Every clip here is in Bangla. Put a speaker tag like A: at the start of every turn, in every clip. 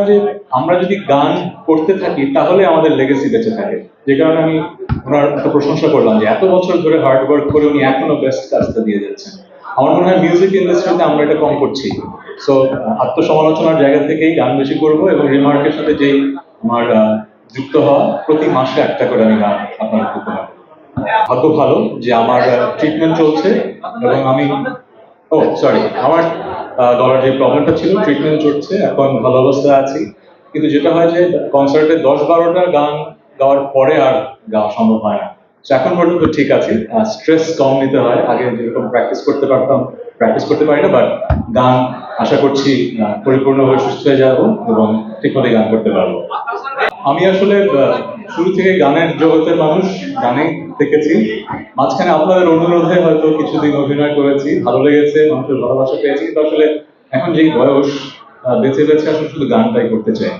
A: যে আমরা যদি গান করতে থাকি তাহলে আমাদের লেগেসি বেঁচে থাকে। যে কারণে আমি ওনার একটা প্রশংসা করলাম যে এত বছর ধরে হার্ড ওয়ার্ক করে উনি এখনো বেস্ট কাজটা দিয়ে যাচ্ছেন। আমার মনে হয় মিউজিক ইন্ডাস্ট্রিতে আমরা এটা কম করছি। সো আত্মসমালোচনার জায়গা থেকেই গান বেশি করবো এবং রিমার্কের সাথে যেই আমার যুক্ত হওয়া, প্রতি মাসে একটা করে আমি গান আপনাদের উপহার। ভাগ্য ভালো যে আমার ট্রিটমেন্ট চলছে এবং আমি সরি আমার গলার যে প্রবলেমটা ছিল ট্রিটমেন্ট চলছে, এখন ভালো অবস্থায় আছি। কিন্তু যেটা হয় যে কনসার্টে 10-12টা গান গাওয়ার পরে আর গাওয়া সম্ভব হয় না। এখন পর্যন্ত ঠিক আছে, স্ট্রেস কম নিতে হয়। আগে যেরকম প্র্যাকটিস করতে পারতাম প্র্যাকটিস করতে পারি না, বাট গান আশা করছি পরিপূর্ণভাবে সুস্থ হয়ে যাবো এবং ঠিকমতো গান করতে পারবো। আমি আসলে শুরু থেকে গানের জগতের মানুষ, গানে দেখেছি। মাঝখানে আপনাদের অনুরোধে হয়তো কিছুদিন অভিনয় করেছি, ভালো লেগেছে, মানুষের ভালোবাসা পেয়েছি। কিন্তু আসলে এখন যেই বয়স, বেঁচে বেঁচে আসলে শুধু গানটাই করতে চাই।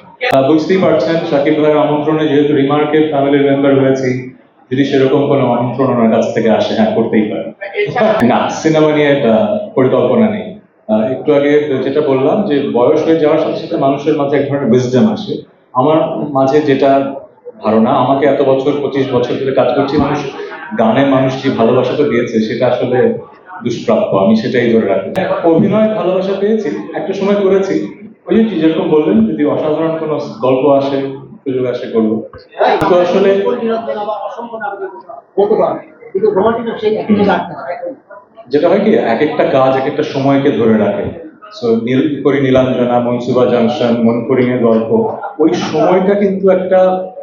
A: বুঝতেই পারছেন শাকিব ভাইয়ের আমন্ত্রণে যেহেতু রিমার্কের ফ্যামিলির মেম্বার হয়েছি, যদি সেরকম কোনো আমন্ত্রণ ওনার কাছ থেকে আসে, হ্যাঁ করতেই পারে। না, সিনেমা নিয়ে পরিকল্পনা নেই। একটু আগে যেটা বললাম যে বয়স হয়ে যাওয়ার সাথে সাথে মানুষের মাঝে এক ধরনের উইজডম আসে। আমার মাঝে যেটা ধারণা, আমাকে এত বছর 25 বছর ধরে কাজ করছি, মানুষ গানে মানুষ যে ভালোবাসাটা দিয়েছে সেটা আসলে দুষ্প্রাপ্য, আমি সেটাই ধরে রাখি। অভিনয় ভালোবাসা পেয়েছি, একটা সময় করেছি। ওই যে যেরকম বললেন, যদি অসাধারণ কোনো গল্প আসে, সুযোগ আসে করবো। তো আসলে যেটা হয় কি, এক একটা কাজ এক একটা সময়কে ধরে রাখে। নীলাঞ্জনা, মনসুবা জাংশন, মনফুরিং এর গল্প, ওই সময়টা কিন্তু একটা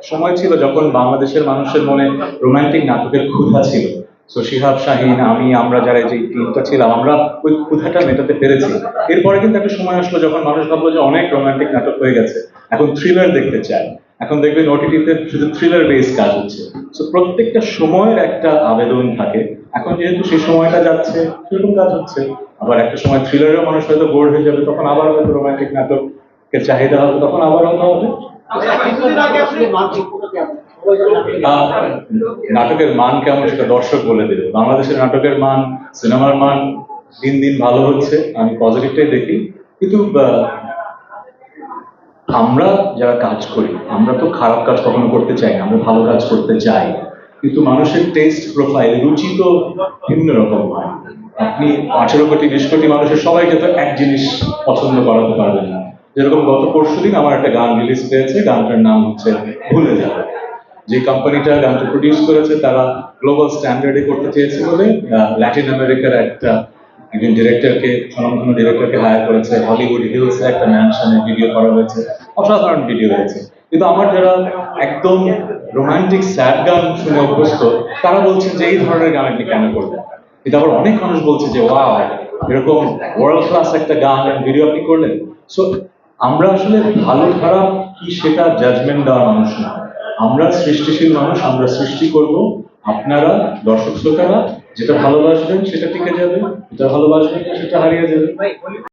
A: সময় ছিল যখন বাংলাদেশের মানুষের মনে রোমান্টিক নাটকের ক্ষুধা ছিল। তো শিহাব শাহীন, আমরা যারা যে টিমটা ছিলাম, আমরা ওই ক্ষুধাটা মেটাতে পেরেছি। এরপরে কিন্তু একটা সময় আসলো যখন মানুষ ভাবলো যে অনেক রোমান্টিক নাটক হয়ে গেছে, এখন থ্রিলার দেখতে চায়। এখন দেখবেন ওটিটিতে শুধু থ্রিলার বেস কাজ হচ্ছে। তো প্রত্যেকটা সময়ের একটা আবেদন থাকে। এখন যেহেতু সেই সময়টা যাচ্ছে, সেরকম কাজ হচ্ছে। আবার একটা সময় থ্রিলারেও মানুষ হয়তো বোর হয়ে যাবে, তখন আবার হয়তো রোমান্টিক নাটকের চাহিদা হবে, তখন আবার হয়তো হবে। নাটকের মান কেমন সেটা দর্শক বলে দেবে। বাংলাদেশের নাটকের মান, সিনেমার মান দিন দিন ভালো হচ্ছে, আমি পজিটিভটাই দেখি। কিন্তু আমরা যারা কাজ করি, আমরা তো খারাপ কাজ কখনো করতে চাই না, আমরা ভালো কাজ করতে চাই। কিন্তু মানুষের টেস্ট প্রোফাইল, রুচি তো ভিন্ন রকম হয়। আপনি 18 কোটি 20 কোটি মানুষের সবাইকে তো এক জিনিস পছন্দ করাতে পারবেন না। যেরকম গত পরশুদিন আমার একটা গান রিলিজ পেয়েছে, গানটার নাম হচ্ছে ভুলে যাবে। যে কোম্পানিটা গানটা প্রডিউস করেছে তারা গ্লোবাল স্ট্যান্ডার্ডে করতে চেয়েছে বলে ল্যাটিন আমেরিকার একজন ডিরেক্টরকে, স্বনামধন্য ডিরেক্টরকে হায়ার করেছে। হলিউড হিলসে একটা ম্যানশনে ভিডিও করা হয়েছে, অসাধারণ ভিডিও হয়েছে। কিন্তু আমার যারা একদম রোমান্টিক স্যাড গান শুনে অভ্যস্ত, তারা বলছেন যে এই ধরনের গান আপনি কেন করবেন। কিন্তু আবার অনেক মানুষ বলছে যে ওয়াও, এরকম ওয়ার্ল্ড ক্লাস একটা গান ভিডিও আপনি করলেন। সো আমরা আসলে ভালো খারাপ কি সেটা জাজমেন্ট দেওয়ার মানুষ না, আমরা সৃষ্টিশীল মানুষ, আমরা সৃষ্টি করব। আপনারা দর্শক শ্রোতারা যেটা ভালোবাসবেন সেটা টিকে যাবে, যেটা ভালোবাসবেন না সেটা হারিয়ে যাবে।